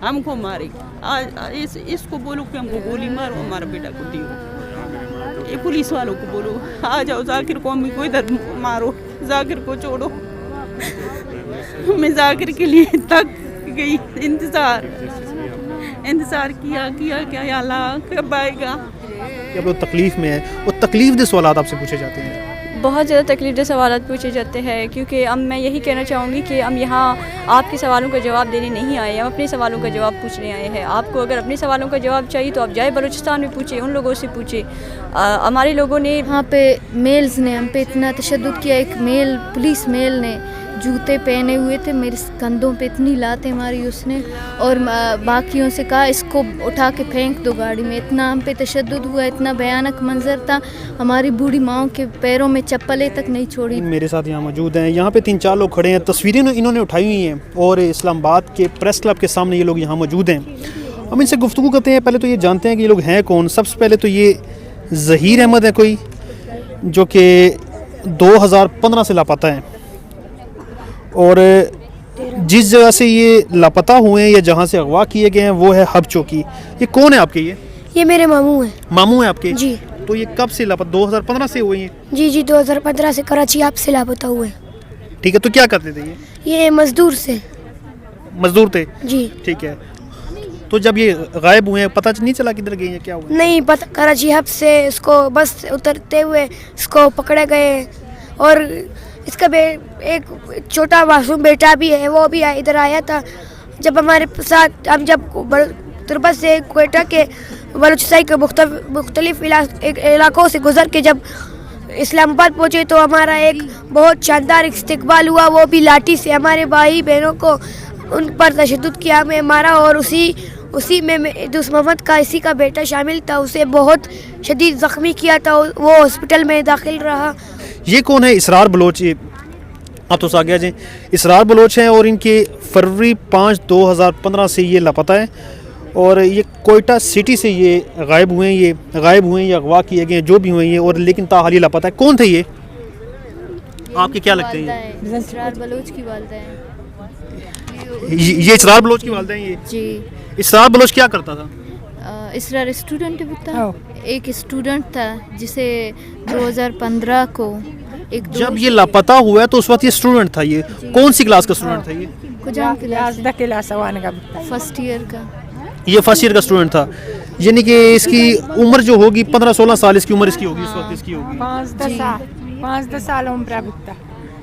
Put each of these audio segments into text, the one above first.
हमको मारेगी। आज इसको बोलो कि हमको गोली मारो, हमारा बेटा को दियो। ये पुलिस वालों को बोलो आ जाओ, जाकिर को अम्मी को इधर मारो, जाकिर को छोड़ो। मैं जाकिर के लिए तक गई, इंतज़ार किया क्या या अल्लाह कब आएगा। जब लोग तकलीफ़ में है, वो तकलीफ़ दे सवाल आपसे पूछे जाते हैं। बहुत ज़्यादा तकलीफ दे सवाल पूछे जाते हैं, क्योंकि अब मैं यही कहना चाहूँगी कि हम यहाँ आपके सवालों का जवाब देने नहीं आए, हम अपने सवालों का जवाब पूछने आए हैं। आपको अगर अपने सवालों का जवाब चाहिए तो आप जाए बलूचिस्तान में पूछिए, उन लोगों से पूछिए। हमारे लोगों ने यहाँ पे मेल्स ने हम पे इतना तशद्दुद किया। एक मेल पुलिस मेल ने जूते पहने हुए थे, मेरे कंधों पे इतनी लातें मारी उसने, और बाकियों से कहा इसको उठा के फेंक दो गाड़ी में। इतना हम पे तशद्दुद हुआ, इतना भयानक मंजर था। हमारी बूढ़ी माओं के पैरों में चप्पलें तक नहीं छोड़ी। मेरे साथ यहाँ मौजूद हैं, यहाँ पे 3-4 लोग खड़े हैं, तस्वीरें इन्होंने उठाई हुई हैं और इस्लामाबाद के प्रेस क्लब के सामने ये लोग यहाँ मौजूद हैं। हम इनसे गुफ्तगू करते हैं। पहले तो ये जानते हैं कि ये लोग हैं कौन। सबसे पहले तो ये ज़हीर अहमद है कोई, जो कि 2015 से लापता है, और जिस जगह से ये लापता हुए हैं या जहाँ से अगवा किए गए हैं वो है हब चौकी। ये कौन है आपके? ये मेरे मामू हैं। मामू हैं आपके जी। तो ये कब से लापता? 2015 से हुए हैं? जी 2015 से कराची आप से लापता हुए। ठीक है, तो क्या करते थे ये मजदूर से। मजदूर थे? जी। ठीक है, तो जब ये गायब हुए हैं पता नहीं चला किधर गए हैं, क्या हुआ? नहीं पता, कराची हब से इसको बस उतरते हुए इसको पकड़े गए, और इसका एक छोटा मासूम बेटा भी है, वो भी इधर आया था जब हमारे साथ। हम जब तुरबत से कोयटा के बलूचिस्तान के मुख्तलिफ इलाकों से गुजर के जब इस्लामाबाद पहुँचे तो हमारा एक बहुत शानदार इस्तकबाल हुआ। वो भी लाठी से हमारे भाई बहनों को उन पर तशद्दुद किया, हमें मारा, और उसी में दुस मोहम्मद का इसी का बेटा शामिल था, उसे बहुत शदीद ज़ख्मी किया था, वो हॉस्पिटल में दाखिल रहा। ये कौन है? इसरार बलोच। आप तो सागिया जी इसरार बलोच हैं, और इनके फरवरी 5, 2015 से ये लापता है, और ये कोयटा सिटी से ये गायब हुए हैं या अगवा किए गए हैं, जो भी हुए हैं, और लेकिन ताहाली लापता है। कौन थे ये? आपके क्या लगते हैं? इसरार बलोच की वालिदा है। ये इसरार बलोच की वालिदा हैं ये? जी। इसरार बलोच क्या करता था? इसरार स्टूडेंट था, एक स्टूडेंट था जिसे 2015 को जब ये लापता हुआ है तो उस वक्त ये स्टूडेंट था। ये कौन सी क्लास का स्टूडेंट था? ये फर्स्ट ईयर का। ये फर्स्ट ईयर का स्टूडेंट था, यानी कि इसकी उम्र जो होगी 15-16 साल इसकी उम्र इसकी होगी, इस वक्त इसकी होगी 5-10 साल उम्र।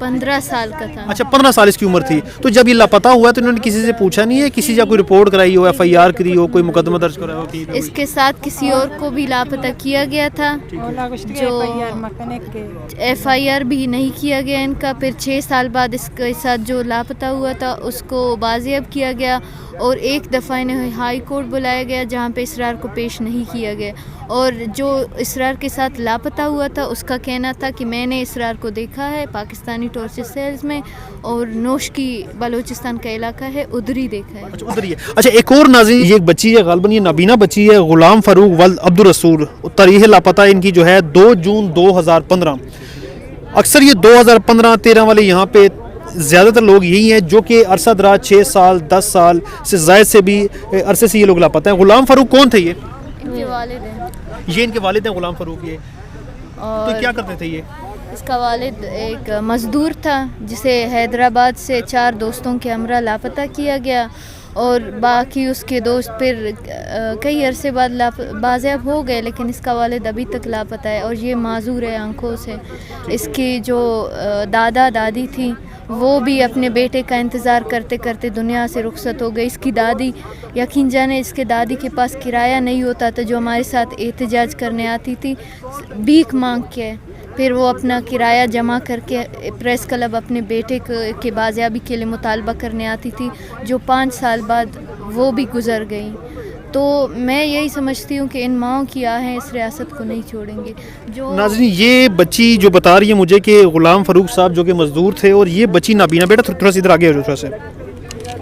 15 साल का था। अच्छा, 15 साल इसकी उम्र थी। तो जब ये लापता हुआ तो इन्होंने किसी से पूछा नहीं है? किसी से कोई रिपोर्ट कराई हो, FIR करी हो, कोई मुकदमा दर्ज कराया हो? इसके साथ किसी और को भी लापता किया गया था, जो FIR भी नहीं किया गया इनका। फिर 6 साल बाद इसके साथ जो लापता हुआ था उसको बाजियाब किया गया, और एक दफ़ा इन्हें हाई कोर्ट बुलाया गया जहाँ पे इसरार को पेश नहीं किया गया। और जो इसरार के साथ लापता हुआ था उसका कहना था कि मैंने इसरार को देखा है पाकिस्तानी टॉर्चर सेल्स में, और नोश की बलूचिस्तान का इलाका है, उधर ही देखा है। अच्छा, उधर ही है। अच्छा, एक और नाज़रीन, ये एक बच्ची है, गालबन ये नाबीना बच्ची है, गुलाम फ़ारूक वल्द अब्दुल रसूल। तारीख़ लापता इनकी जो है 2 जून 2015। अक्सर ये 2015-13 वाले यहाँ पे ज़्यादातर लोग यही हैं जो कि अरसा दराज 6 साल 10 साल से ज़ायद से भी अरसे से ये लोग लापता हैं। गुलाम फ़ारूक कौन थे? ये इनके वालिद हैं। ये इनके वालिद हैं गुलाम फ़ारूक। ये और तो क्या करते थे ये? इसका वालिद एक मज़दूर था जिसे हैदराबाद से 4 दोस्तों के हमरा लापता किया गया, और बाकी उसके दोस्त फिर कई अरसे बाद बाज़ियाब हो गए, लेकिन इसका वालिद अभी तक लापता है और ये माजूर है आंखों से। इसकी जो दादा दादी थी वो भी अपने बेटे का इंतज़ार करते करते दुनिया से रुखसत हो गई। इसकी दादी, यकीन जाने इसके दादी के पास किराया नहीं होता था, जो हमारे साथ एहतजाज करने आती थी भीख मांग के, फिर वो अपना किराया जमा करके प्रेस क्लब अपने बेटे के बाजियाबी के लिए मुतालबा करने आती थी, जो 5 साल बाद वो भी गुज़र गई। तो मैं यही समझती हूँ कि इन माओं की आहें इस रियासत को नहीं छोड़ेंगे। जो नाज़रीन, ये बच्ची जो बता रही है मुझे कि गुलाम फ़ारूक साहब जो कि मज़दूर थे, और ये बच्ची नाबीना, बेटा थोड़ा सा इधर आगे हो, थोड़ा सा,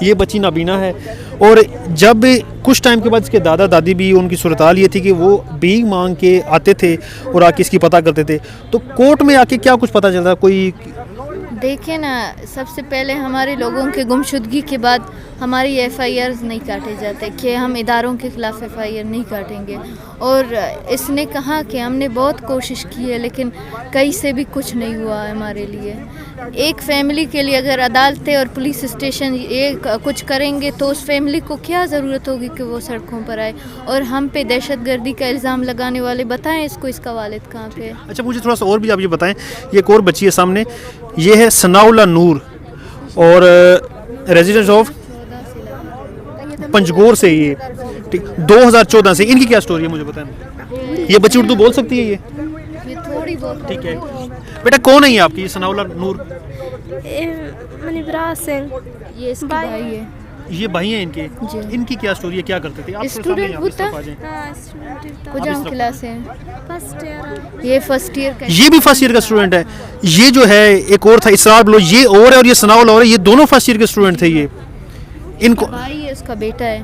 ये बच्ची नाबीना है। और जब कुछ टाइम के बाद इसके दादा दादी भी, उनकी सूरत हाल ये थी कि वो भीख मांग के आते थे और आके इसकी पता करते थे। तो कोर्ट में आके क्या कुछ पता चलता? कोई دیکھیں نا، سب سے پہلے ہمارے لوگوں کے گمشدگی کے بعد ہماری FIRs نہیں کاٹے جاتے کہ ہم اداروں کے خلاف FIR نہیں کاٹیں گے. اور اس نے کہا کہ ہم نے بہت کوشش کی ہے لیکن کہیں سے بھی کچھ نہیں ہوا ہے ہمارے لیے. ایک فیملی کے لیے اگر عدالتیں اور پولیس اسٹیشن یہ کچھ کریں گے تو اس فیملی کو کیا ضرورت ہوگی کہ وہ سڑکوں پر آئے. اور ہم پہ دہشت گردی کا الزام لگانے والے بتائیں اس کو اس کا والد کہاں پہ ہے. اچھا مجھے تھوڑا سا اور بھی آپ یہ بتائیں, یہ ایک اور بچی ہے سامنے, یہ ہے ثناء اللہ نور اور ریزیڈنٹ آف پنجگور سے, یہ 2014 سے. ان کی کیا سٹوری ہے مجھے بتائیں. یہ بچی اردو بول سکتی ہے؟ یہ تھوڑی بہت. ٹھیک ہے بیٹا, کون ہے یہ آپ کی, یہ ثناء اللہ نور؟ یہ اس کا بھائی ہے. یہ بھائی ہیں ان کے. ان کی کیا سٹوری ہے, کیا کرتے تھے آپ؟ اسٹوڈنٹ ہوتا کجاں کلاس ہے, یہ فرسٹ ایئر کا. یہ بھی فرسٹ ایئر کا اسٹوڈنٹ ہے. یہ جو ہے ایک اور تھا اسرار بلو, یہ اور ہے, اور یہ ثناء اللہ اور ہے, یہ دونوں فرسٹ ایئر کے اسٹوڈنٹ تھے. یہ ان کو بھائی ہے, اس کا بیٹا ہے.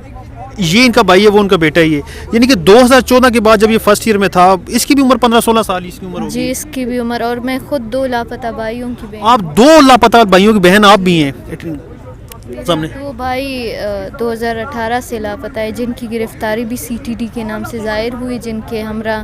یہ ان کا بھائی ہے, وہ ان کا بیٹا ہے. یہ یعنی کہ 2014 کے بعد جب یہ فرسٹ ایئر میں تھا, اس کی بھی عمر 15-16 سال اس کی عمر ہوگی. جی اس کی بھی عمر, اور میں خود 2 لاپتہ بھائیوں کی بہن. آپ 2 لاپتہ بھائیوں کی بہن آپ بھی ہیں سامنے. 2 بھائی 2018 سے لاپتہ ہے, جن کی گرفتاری بھی CTD کے نام سے ظاہر ہوئی, جن کے ہمراہ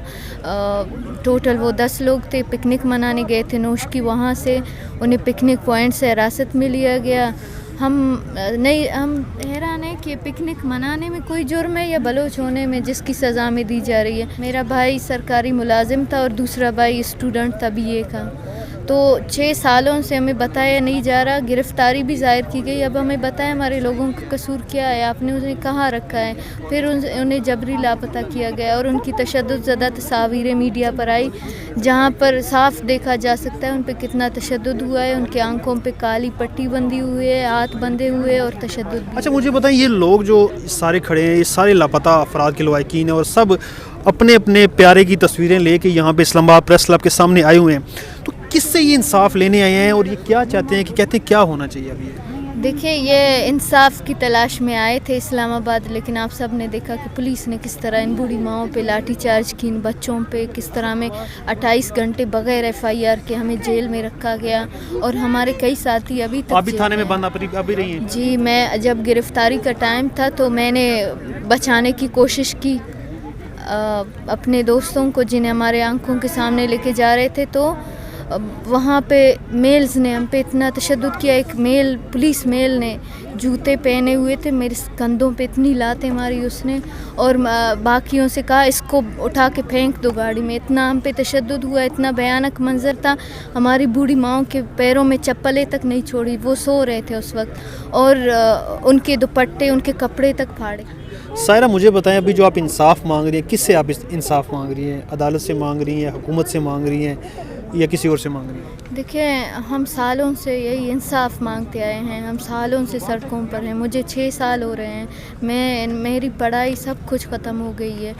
ٹوٹل وہ 10 لوگ تھے. پکنک منانے گئے تھے نوش کی, وہاں سے انہیں پکنک پوائنٹ سے حراست میں لیا گیا. ہم حیران ہیں کہ پکنک منانے میں کوئی جرم ہے یا بلوچ ہونے میں جس کی سزا میں دی جا رہی ہے. میرا بھائی سرکاری ملازم تھا اور دوسرا بھائی اسٹوڈنٹ تھا BA کا. تو 6 سالوں سے ہمیں بتایا نہیں جا رہا, گرفتاری بھی ظاہر کی گئی. اب ہمیں بتائیں ہمارے لوگوں کا قصور کیا ہے, آپ نے انہیں کہاں رکھا ہے. پھر انہیں جبری لاپتہ کیا گیا, اور ان کی تشدد زدہ تصاویریں میڈیا پر آئی جہاں پر صاف دیکھا جا سکتا ہے ان پہ کتنا تشدد ہوا ہے. ان کے آنکھوں پہ کالی پٹی بندھی ہوئی ہے, ہاتھ بندھے ہوئے اور تشدد بھی. اچھا مجھے بتائیں, یہ لوگ جو سارے کھڑے ہیں, یہ سارے لاپتہ افراد کے لواحقین ہیں, اور سب اپنے اپنے پیارے کی تصویریں لے کے یہاں پہ اسلام آباد پریس کلب کے سامنے آئے ہوئے ہیں. تو کس سے یہ انصاف لینے آئے ہیں, اور یہ کیا چاہتے ہیں, کہ کہتے ہیں کیا ہونا چاہیے ابھی؟ دیکھیں, یہ انصاف کی تلاش میں آئے تھے اسلام آباد, لیکن آپ سب نے دیکھا کہ پولیس نے کس طرح ان بوڑھی ماؤں پہ لاٹھی چارج کی, ان بچوں پہ کس طرح میں 28 گھنٹے بغیر FIR کے ہمیں جیل میں رکھا گیا. اور ہمارے کئی ساتھی ابھی تک ابھی تھانے میں بند ابھی رہی ہیں. جی, میں جب گرفتاری کا ٹائم تھا تو میں نے بچانے کی کوشش کی اپنے دوستوں کو جنہیں ہمارے آنکھوں کے سامنے لے کے جا رہے تھے. تو وہاں پہ میلز نے ہم پہ اتنا تشدد کیا. ایک پولیس میل نے جوتے پہنے ہوئے تھے, میرے کندھوں پہ اتنی لاتیں ماری اس نے, اور باقیوں سے کہا اس کو اٹھا کے پھینک دو گاڑی میں. اتنا ہم پہ تشدد ہوا, اتنا بھیانک منظر تھا. ہماری بوڑھی ماؤں کے پیروں میں چپلیں تک نہیں چھوڑی, وہ سو رہے تھے اس وقت, اور ان کے دوپٹے, ان کے کپڑے تک پھاڑے. سائرہ مجھے بتائیں, ابھی جو آپ انصاف مانگ رہی ہیں, کس سے آپ انصاف مانگ رہی ہیں؟ عدالت سے مانگ رہی ہیں, حکومت سے مانگ رہی ہیں, یا کسی اور سے مانگ رہی ہیں؟ دیکھیں, ہم سالوں سے یہی انصاف مانگتے آئے ہیں, ہم سالوں سے سڑکوں پر ہیں. مجھے 6 سال ہو رہے ہیں, میری پڑھائی سب کچھ ختم ہو گئی ہے.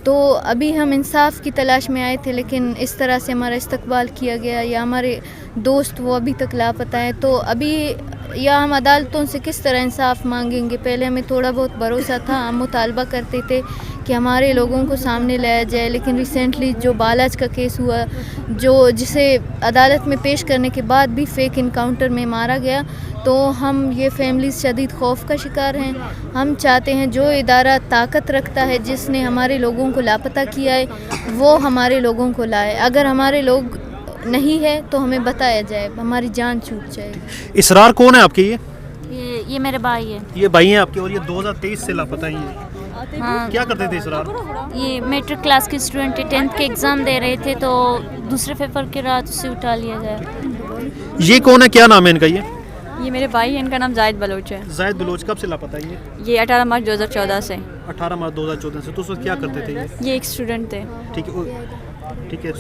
تو ابھی ہم انصاف کی تلاش میں آئے تھے, لیکن اس طرح سے ہمارا استقبال کیا گیا, یا ہمارے دوست وہ ابھی تک لاپتہ ہیں. تو ابھی یا ہم عدالتوں سے کس طرح انصاف مانگیں گے؟ پہلے ہمیں تھوڑا بہت بھروسہ تھا, ہم مطالبہ کرتے تھے کہ ہمارے لوگوں کو سامنے لایا جائے. لیکن ریسنٹلی جو بالاج کا کیس ہوا, جسے عدالت میں پیش کرنے کے بعد بھی فیک انکاؤنٹر میں مارا گیا, تو ہم یہ فیملیز شدید خوف کا شکار ہیں. ہم چاہتے ہیں جو ادارہ طاقت رکھتا ہے, جس نے ہمارے لوگوں کو لاپتہ کیا ہے, وہ ہمارے لوگوں کو لائے. اگر ہمارے لوگ نہیں ہے تو ہمیں بتایا جائے, ہماری جان چھوٹ جائے. اسرار کون ہے آپ کے؟ یہ میرے بھائی ہے. یہ بھائی ہیں آپ کے, اور یہ 2023 سے لاپتہ ہیں. ہاں, کیا کرتے تھے اسرار؟ یہ میٹرک کلاس کے اسٹوڈنٹ 10th کے ایگزام دے رہے تھے, تو دوسرے پیپر کے رات اسے اٹھا لیا گیا. یہ کون ہے, کیا نام ہے ان کا؟ یہ میرے بھائی ہیں, ان کا نام زاہد بلوچ ہے. زاہد بلوچ کب سے لاپتہ ہے یہ 18 مارچ 2014 سے. 18 مارچ 2014 سے. تو اس وقت کیا کرتے تھے یہ ایک اسٹوڈنٹ تھے. ٹھیک ہے,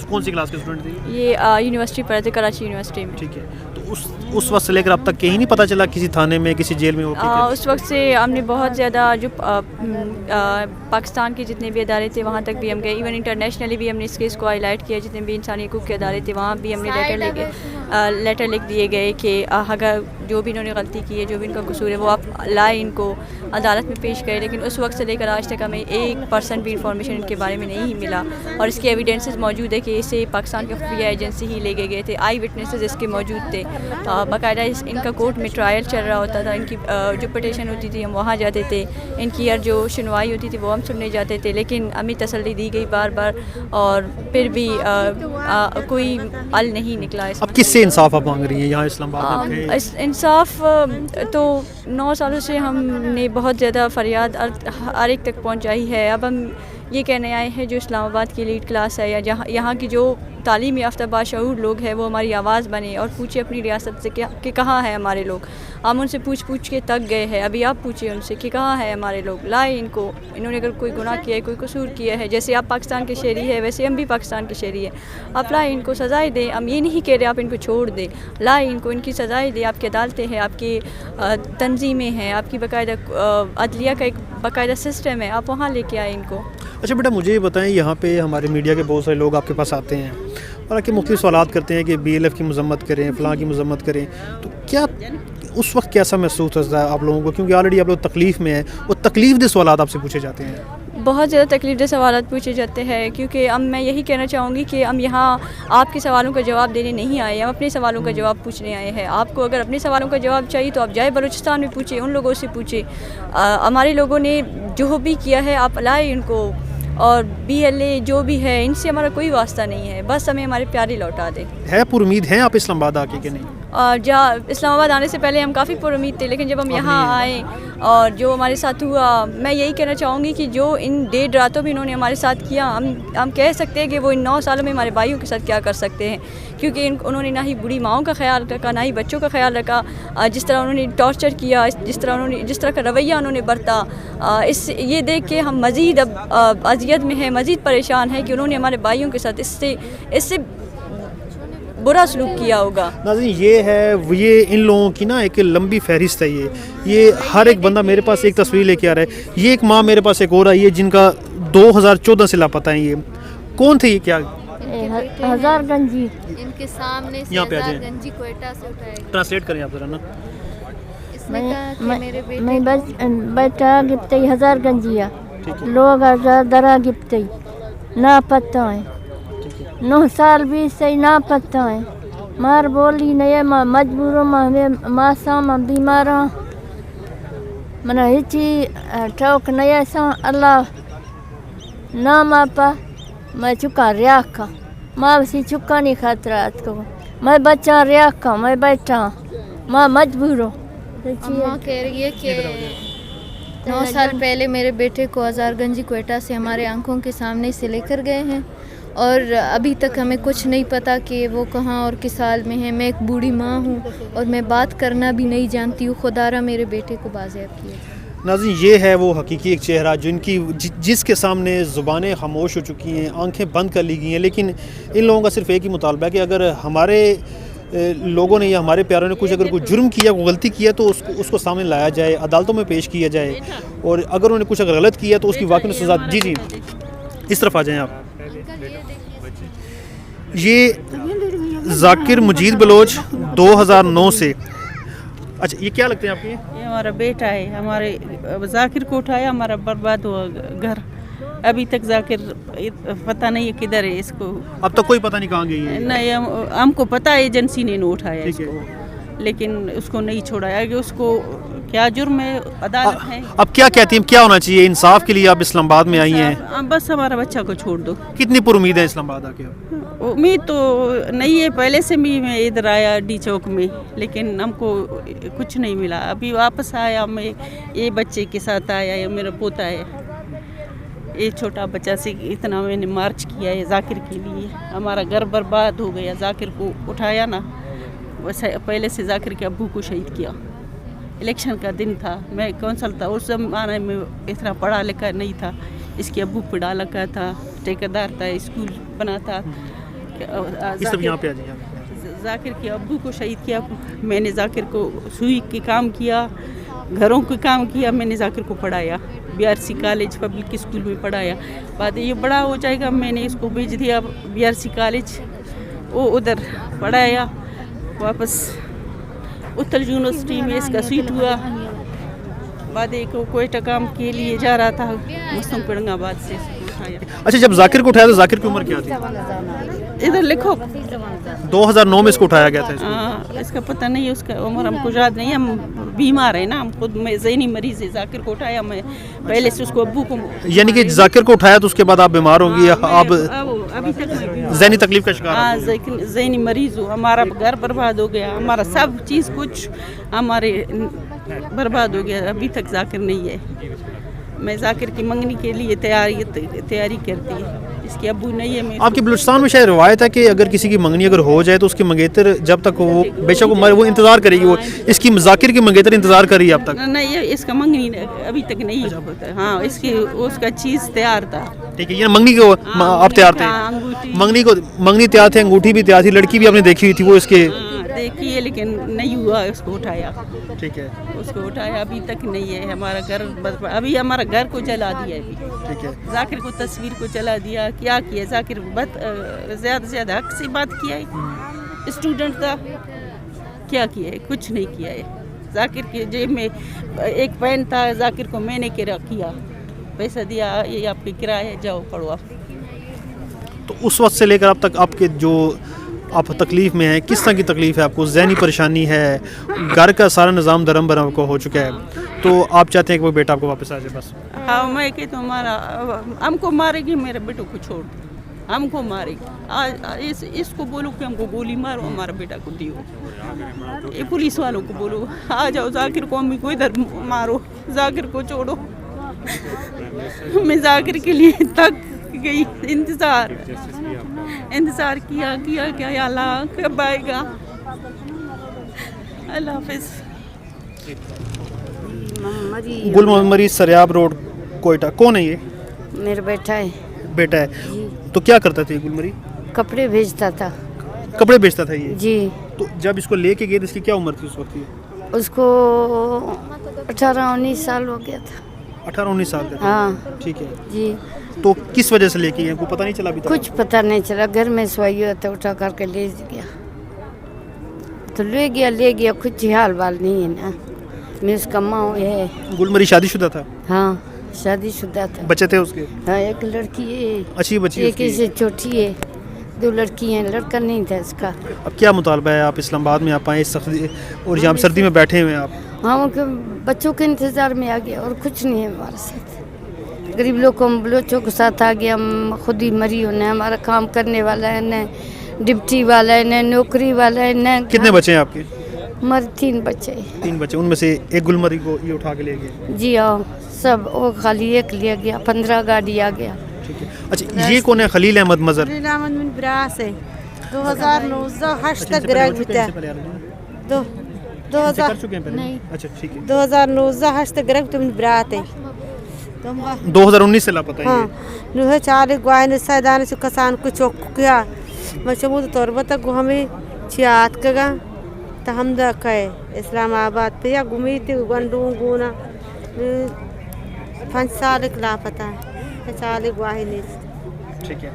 کون سی کلاس کے اسٹوڈنٹ تھے یہ؟ یونیورسٹی پڑھے تھے, کراچی یونیورسٹی میں. ٹھیک ہے, تو اس وقت سے لے کر اب تک کہیں نہیں پتہ چلا کسی تھانے میں, کسی جیل میں ہو؟ اس وقت سے ہم نے بہت زیادہ جو پاکستان کے جتنے بھی ادارے تھے وہاں تک بھی ہم گئے. ایون انٹرنیشنلی بھی ہم نے اس کیس کو ہائی لائٹ کیا. جتنے بھی انسانی حقوق کے ادارے تھے وہاں بھی ہم نے لیٹر لکھ دیے گئے کہ اگر جو بھی انہوں نے غلطی کی ہے, جو بھی ان کا قصور ہے, وہ آپ لائے, ان کو عدالت میں پیش کریں. لیکن اس وقت سے لے کر آج تک ہمیں 1% بھی انفارمیشن ان کے بارے میں نہیں ملا. اور اس کے ایویڈنسز موجود ہے کہ اسے پاکستان کی خفیہ ایجنسی ہی لے کے گئے تھے. آئی وٹنسز اس کے موجود تھے. बाकायदा इनका कोर्ट में ट्रायल चल रहा होता था, इनकी जो पटिशन होती थी हम वहाँ जाते थे, इनकी यार जो सुनवाई होती थी वो हम सुनने जाते थे, लेकिन हमें तसल्ली दी गई बार बार और फिर भी कोई हल नहीं निकला। अब किससे इंसाफ आप मांग रही हैं यहाँ इस्लामाबाद में? इंसाफ तो 9 सालों से हमने बहुत ज़्यादा फरियाद हर एक तक पहुँचाई है। अब हम ये कहने आए हैं जो इस्लामाबाद की एलीट क्लास है या जहाँ यहाँ की जो तालीम याफ्ता बाशऊर लोग हैं वो हमारी आवाज़ बने और पूछे अपनी रियासत से कि कहाँ हैं हमारे लोग। हम उनसे पूछ के तक गए हैं, अभी आप पूछिए उनसे कि कहाँ हैं हमारे लोग, लाए इनको। इन्होंने अगर कोई गुनाह किया है, कोई कसूर किया है, जैसे आप पाकिस्तान के शहरी है वैसे हम भी पाकिस्तान के शहरी है, आप लाए इनको सज़ाएँ दें। हम ये नहीं कह रहे आप इनको छोड़ दें, लाए इनको, इनकी सज़ाएँ दें। आपकी अदालतें हैं, आपकी तंजीमें हैं, आपकी बाकायदा अदलिया का एक बाकायदा सिस्टम है, आप वहाँ लेके आए इनको। अच्छा बेटा, मुझे ये बताएं, यहाँ पे हमारे मीडिया के बहुत सारे लोग आपके पास आते हैं और आके मुख्तलिफ सवालात करते हैं कि BLF की मजम्मत करें, फ़लाँ की मजम्मत करें, तो क्या उस वक्त कैसा महसूस होता है आप लोगों को? क्योंकि ऑलरेडी आप लोग तकलीफ़ में हैं, वो तकलीफ़ दे सवालात आपसे पूछे जाते हैं। बहुत ज़्यादा तकलीफ़ सवालात पूछे जाते हैं, क्योंकि अब मैं यही कहना चाहूँगी कि हम यहाँ आपके सवालों का जवाब देने नहीं आए, हम अपने सवालों का जवाब पूछने आए हैं। आपको अगर अपने सवालों का जवाब चाहिए तो आप जाए बलूचिस्तान में पूछे, उन लोगों से पूछे। हमारे लोगों ने जो भी किया है आप लाए इनको, और BLA जो भी है इनसे हमारा कोई वास्ता नहीं है, बस हमें हमारे प्यारे लौटा दे। है पुरुमीद हैं आप इस्लामाबाद आके कि नहीं? इस्लामाबाद आने से पहले हम काफ़ी पुरुमीद थे, लेकिन जब हम यहाँ आए और जो हमारे साथ हुआ, मैं यही कहना चाहूँगी कि जो इन डेढ़ रातों में इन्होंने हमारे साथ किया, हम कह सकते हैं कि वो इन 9 सालों में हमारे भाइयों के साथ क्या कर सकते हैं, क्योंकि उन्होंने ना ही बूढ़ी माँओं का ख्याल रखा, ना ही बच्चों का ख्याल रखा। जिस तरह उन्होंने टॉर्चर किया, जिस तरह का रवैया उन्होंने बरता, ये देख के हम मज़ीद अब अजियत में हैं, मज़ीद परेशान हैं कि उन्होंने हमारे भाइयों के साथ इससे बुरा सलूक किया होगा। नाज़रीन, ये इन लोगों की ना एक लंबी फहरिस्त है। ये हर एक बंदा मेरे पास एक तस्वीर लेके आ रहा है। ये एक माँ मेरे पास एक और आई है जिनका 2014 से लापता है। ये कौन थे? ये क्या हज़ारगंजी इनके सामने से यहाँ पे आ जाएं। हज़ारगंजी कोयटा से उठाया गया। ट्रांसलेट करें आप ज़रा ना। इसने कहा कि मेरे मैं बेटा गिफ्ते हज़ारगंजिया ठीक है। लोग दरा गिफ्ते ना पता है 9 साल 20 से ना पता है मार बोली नहीं माँ मजबूरों माँ सा माँ बीमार मना हिची ठोक नहीं सा अल्लाह ना माँ पा मैं चुका रिया का माँ बसी चुका नहीं खतरात को मैं बच्चा रिया का मैं बैठा माँ मजबूरों। अम्मा कह रही है कि 9 साल पहले मेरे बेटे को हज़ारगंजी कोयटा से हमारे आंखों के सामने से लेकर गए हैं और अभी तक हमें कुछ नहीं पता कि वो कहाँ और किस हाल में है। मैं एक बूढ़ी माँ हूँ और मैं बात करना भी नहीं जानती हूँ। खुदारा मेरे बेटे को बाज़ियाब किया। नाज़रीन, ये है वो हकीकी एक चेहरा जो जिसके सामने ज़ुबानें खामोश हो चुकी हैं, आंखें बंद कर ली गई हैं। लेकिन इन लोगों का सिर्फ एक ही मुतालबा है कि अगर हमारे लोगों ने या हमारे प्यारों ने अगर कोई जुर्म किया, कोई गलती किया तो उसको सामने लाया जाए, अदालतों में पेश किया जाए, और अगर उन्होंने कुछ अगर गलत किया तो उसकी वाकई में सज़ा। जी इस तरफ आ जाएँ आप। ये जाकिर मजीद बलोच 2009 से। अच्छा, ये क्या लगते हैं आपके? ये हमारा बेटा है। हमारे जाकिर को उठाया, हमारा बर्बाद हुआ घर। अभी तक जाकिर पता नहीं है किधर है। इसको अब तक कोई पता नहीं कहाँ गई है। नहीं, हमको पता है एजेंसी ने उठाया इसको, लेकिन उसको नहीं छोड़ाया कि उसको क्या जुर्म है, अदालत है। अब क्या कहती हैं, क्या होना चाहिए इंसाफ के लिए? आप इस्लामाबाद में आई हैं, बस हमारा बच्चा को छोड़ दो। कितनी पुरुमीद है इस्लामाबाद आके? उम्मीद तो नहीं है, पहले से भी मैं इधर आया डी चौक में, लेकिन हमको कुछ नहीं मिला। अभी वापस आया, मैं ये बच्चे के साथ आया, ये मेरा पोता है, ये छोटा बच्चा से इतना मैंने मार्च किया है जाकिर के लिए। हमारा घर बर्बाद हो गया। जाकिर को उठाया ना, वैसे पहले से जाकिर के अब्बू को शहीद किया। इलेक्शन का दिन था, मैं कौंसल था, उस ज़माने में इतना पढ़ा लिखा नहीं था। इसके अब्बू पढ़ा लिखा था, ठेकेदार था, स्कूल बना था। जाकिर के अब्बू को शहीद किया। मैंने जाकिर को सुई के काम किया, घरों के काम किया। मैंने जाकिर को पढ़ाया, BRC कॉलेज पब्लिक स्कूल में पढ़ाया। बाद ये बड़ा हो जाएगा, मैंने इसको भेज दिया BRC कॉलेज, वो उधर पढ़ाया। वापस उत्तर यूनिवर्सिटी में इसका सीट हुआ। बाद एक कोयटा काम के लिए जा रहा था, मस्तूम पिरंगाबाद से। अच्छा, जब जाकिर को उठाया तो जाकिर की उम्र क्या थी? इधर लिखो। 2009 में इसको उठाया गया था इसको। हाँ, इसका पता नहीं है, उसका उम्र हमको याद नहीं है, हम बीमार है ना, हम खुद में ज़हनी मरीज़ है। जाकिर को उठाया मैं पहले से, उसको अब्बू को। यानी कि जाकिर को उठाया तो उसके बाद आप बीमार होंगी, आप अभी तक मैं ज़हनी तकलीफ का शिकार हाँ, हैं। ज़हनी मरीज़ हूँ। हमारा घर बर्बाद हो गया, हमारा सब चीज़ कुछ हमारे बर्बाद हो गया। अभी तक जाकिर नहीं है। मैं जाकिर की मंगनी के लिए तैयारी करती है। इसके अब्बू नहीं है मेरे। आपके बलूचिस्तान में शायद रवायत है कि अगर किसी की मंगनी अगर हो जाए तो उसकी मंगेतर जब तक वो बेशक वो मरे वो इंतज़ार करेगी, वो इसकी जाकिर की मंगेतर इंतज़ार कर रही है अब तक। नहीं, इसका मंगनी अभी तक नहीं होता। हाँ, इसकी उसका चीज़ तैयार था। ठीक है, ये मंगनी को आप तैयार थे, मंगनी तैयार थे, अंगूठी भी तैयार थी, लड़की भी आपने देखी हुई थी, वो इसके देखी है लेकिन नहीं हुआ, उसको उठाया। ठीक है, उसको उठाया, अभी तक नहीं है। हमारा घर अभी हमारा घर को जला दिया अभी। ठीक है, जाकिर को तस्वीर को जला दिया। क्या किया जाकिर? ज़्यादा से ज़्यादा हक से बात किया है। स्टूडेंट था, क्या किया है? कुछ नहीं किया है। जाकिर के जेब में एक पेन था, जाकिर को मैंने किया, पैसा दिया, ये आपकी किराया है, जाओ पढ़ो आप। तो उस वक्त से लेकर अब तक आपके जो आप तकलीफ़ में हैं, किस तरह की तकलीफ़ है आपको? ज़हनी परेशानी है, घर का सारा निज़ाम दरम बरम को हो चुका है, तो आप चाहते हैं कि वो बेटा आपको वापस आ जाए? बस हाँ, मैं कहती तो हमारा हमको मारेगी, मेरे बेटों को छोड़, हमको मारेगी। आज इसको बोलो कि हमको गोली मारो, हमारा बेटा को दियो। ये पुलिस वालों को बोलो आ जाओ, जाकिर को अम्मी को इधर मारो, जाकिर को छोड़ो। मैं जाकिर के लिए तक गई, इंतज़ार किया क्या अल्लाह कब आएगा। अल्लाह हाफिज़। गुल मोहम्मद मरीज, सरियाब रोड, कोयटा। कौन है ये? मेरा बेटा है। बेटा है। तो क्या करता था ये गुलमरी? कपड़े भेजता था। कपड़े बेचता था ये? जी। तो जब इसको लेके गए तो इसकी क्या उम्र थी उस वक्त? उसको 18-19 साल हो गया था। 18-19 साल का? हाँ। ठीक है जी। तो किस वजह से लेके गए, को पता नहीं चला अभी तक? कुछ पता नहीं चला, घर में सोई हुआ था, उठा करके ले गया। तो ले गया, कुछ हाल बाल नहीं है ना। मैं उसका माँ है। गुलमरी शादीशुदा था? हाँ, शादीशुदा था। बच्चे थे उसके? हाँ, एक लड़की है। अच्छी बच्ची? एक इससे छोटी है, 2 लड़की हैं, लड़का नहीं था इसका। अब क्या मुतालबा है? आप इस्लामाबाद में आप आए सख्ती और यहाँ सर्दी में बैठे हुए हैं आप? हाँ, उनके बच्चों के इंतज़ार में आ गया और कुछ नहीं है हमारे साथ। गरीब लोग को, हम बलोचों के साथ आ गया, हम खुद ही मरी होने। हमारा काम करने वाला है न, डिप्टी वाला है न, नौकरी वाला है न। कितने बच्चे हैं आपके? हमारे 3 बच्चे। 3 बच्चे, उनमें से एक गुलमरी को ये उठा के ले गए? जी हाँ, सब वो खाली एक लिया गया, 15 गाड़ी आ गया। ठीक है। अच्छा, ये कौन है? खलील अहमद मजहर। 2019 से लापता है। नुहे चाले ग्वाइन सैदान से कसान को चौक किया मचमूद तौरबता को हमें चियात कगा तो हम द कहे इस्लामाबाद पे या घूमी थी गंडू गुना 5 साल के लापता है, चाले ग्वाही नहीं। ठीक है,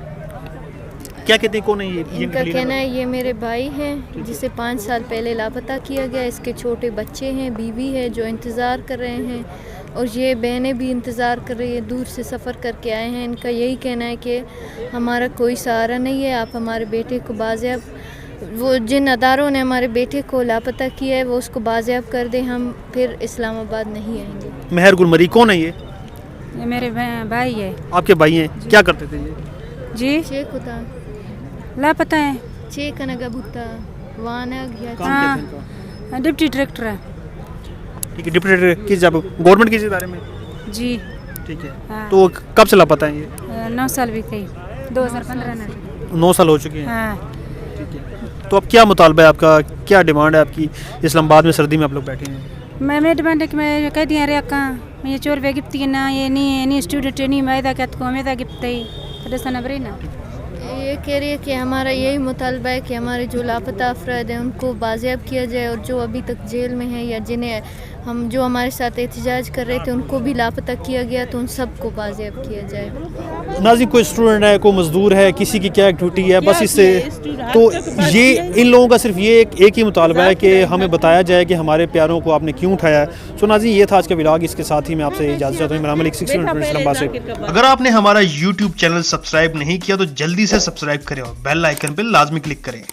क्या कहते हैं, कौन है ये? इनका कहना है ये मेरे भाई हैं जिसे 5 साल पहले लापता किया गया। इसके छोटे बच्चे हैं, बीवी है जो इंतज़ार कर रहे हैं, और ये बहनें भी इंतज़ार कर रही है, दूर से सफ़र करके आए हैं। इनका यही कहना है कि हमारा कोई सहारा नहीं है, आप हमारे बेटे को बाज़ेब, वो जिन अदारों ने हमारे बेटे को लापता किया है वो उसको बाज़ेब कर दें, हम फिर इस्लामाबाद नहीं आएंगे। मेहर गुलमरी कौन है ये? ये मेरे भाई है। आपके भाई हैं? क्या करते थे ये? जी, चेक होता लापता है। चेक नगबुता वानग या हाँ, डिप्टी डायरेक्टर है। ठीक है, डिप्टी डायरेक्टर किस जब गवर्नमेंट किस इदारे में? जी। ठीक है। हाँ। तो कब से लापता है ये? 9 साल भी कई, 2015 में। 9 साल हो चुके हैं। हाँ। ठीक है, तो अब क्या मुतालबा है आपका, क्या डिमांड है आपकी? इस्लामाबाद में सर्दी में आप लोग बैठे हैं। मैं डिमांड है कि मैं कह दिया रे कहाँ मैं ये चोर वे गिफ्ती ना, ये नहीं स्टूडेंट नहीं मैदा क्या को मैदा गिफ्ती ना बरी ना। ये कह रही है कि हमारा यही मुतालबा है कि हमारे जो लापता अफराद हैं उनको बाज़ेब किया जाए, और जो अभी तक जेल में हैं या जिन्हें हम जो हमारे साथ एहतजाज कर रहे थे उनको भी लापता किया गया, तो उन सबको बाज़ेब किया जाए। नाज़रीन, कोई स्टूडेंट है, कोई मजदूर है, किसी की क्या एक्टिविटी है, बस इससे तो ये इन लोगों का सिर्फ ये एक ही मुतालबा है कि हमें बताया जाए कि हमारे प्यारों को आपने क्यों उठाया है। सो नाज़रीन, ये था आज का व्लॉग, इसके साथ ही मैं आपसे इजाज़त चाहता हूँ। मेरा नाम 6 इस्लामाबाद से। अगर आपने हमारा YouTube चैनल सब्सक्राइब नहीं किया तो जल्दी से सब्सक्राइब करें और बेल आइकन पर लाजमी क्लिक करें।